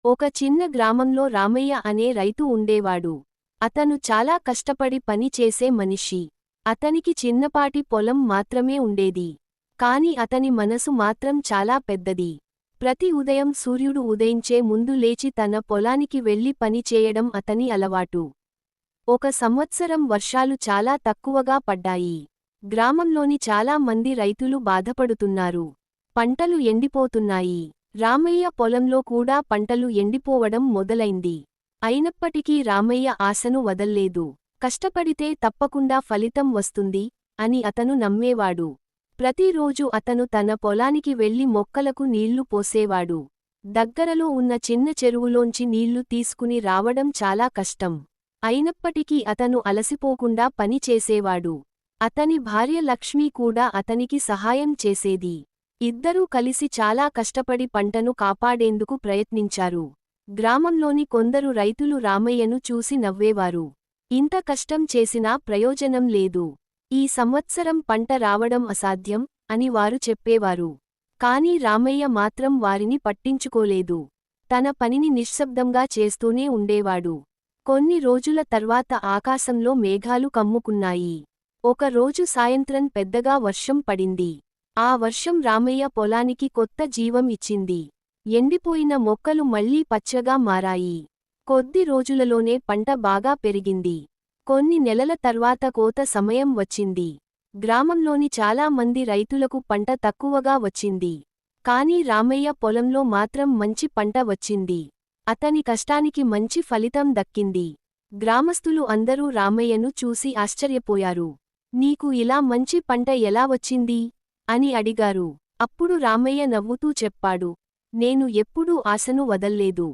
ఒక చిన్న గ్రామంలో రామయ్య అనే రైతు ఉండేవాడు. అతను చాలా కష్టపడి పని చేసే మనిషి. అతనికి చిన్నపాటి పొలం మాత్రమే ఉండేది. కాని అతని మనసు మాత్రం చాలా పెద్దది. ప్రతి ఉదయం సూర్యుడు ఉదయించే ముందు లేచి తన పొలానికి వెళ్లి పని చేయడం అతని అలవాటు. ఒక సంవత్సరం వర్షాలు చాలా తక్కువగా పడ్డాయి. గ్రామంలోని చాలా మంది రైతులు బాధపడుతున్నారు. పంటలు ఎండిపోతున్నాయి. రామయ్య పొలంలో కూడా పంటలు ఎండిపోవడం మొదలైంది. అయినప్పటికీ రామయ్య ఆశను వదల్లేదు. కష్టపడితే తప్పకుండా ఫలితం వస్తుంది అని అతను నమ్మేవాడు. ప్రతిరోజు అతను తన పొలానికి వెళ్లి మొక్కలకు నీళ్లు పోసేవాడు. దగ్గరలో ఉన్న చిన్న చెరువులోంచి నీళ్లు తీసుకుని రావడం చాలా కష్టం. అయినప్పటికీ అతను అలసిపోకుండా పని చేసేవాడు. అతని భార్య లక్ష్మి కూడా అతనికి సహాయం చేసేది. ఇద్దరూ కలిసి చాలా కష్టపడి పంటను కాపాడేందుకు ప్రయత్నించారు. గ్రామంలోని కొందరు రైతులు రామయ్యను చూసి నవ్వేవారు. ఇంత కష్టం చేసినా ప్రయోజనం లేదు. ఈ సంవత్సరం పంట రావడం అసాధ్యం అని వారు చెప్పేవారు. కాని రామయ్య మాత్రం వారిని పట్టించుకోలేదు. తన పనిని నిశ్శబ్దంగా చేస్తూనే ఉండేవాడు. కొన్ని రోజుల తర్వాత ఆకాశంలో మేఘాలు కమ్ముకున్నాయి. ఒక రోజు సాయంత్రం పెద్దగా వర్షం పడింది. ఆ వర్షం రామయ్య పొలానికి కొత్త జీవం ఇచ్చింది. ఎండిపోయిన మొక్కలు మళ్లీ పచ్చగా మారాయి. కొద్ది రోజులలోనే పంట బాగా పెరిగింది. కొన్ని నెలల తర్వాత కోత సమయం వచ్చింది. గ్రామంలోని చాలా మంది రైతులకు పంట తక్కువగా వచ్చింది. కాని రామయ్య పొలంలో మాత్రం మంచి పంట వచ్చింది. అతని కష్టానికి మంచి ఫలితం దక్కింది. గ్రామస్తులు అందరూ రామయ్యను చూసి ఆశ్చర్యపోయారు. నీకు ఇలా మంచి పంట ఎలా వచ్చింది అని అడిగారు. అప్పుడు రామయ్య నవ్వుతూ చెప్పాడు, నేను ఎప్పుడూ ఆశను వదల్లేదు.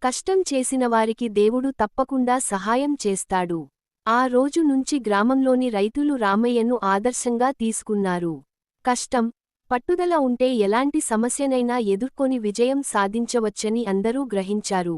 కష్టం చేసినవారికి దేవుడు తప్పకుండా సహాయం చేస్తాడు. ఆ రోజు నుంచి గ్రామంలోని రైతులు రామయ్యను ఆదర్శంగా తీసుకున్నారు. కష్టం, పట్టుదల ఉంటే ఎలాంటి సమస్యనైనా ఎదుర్కొని విజయం సాధించవచ్చని అందరూ గ్రహించారు.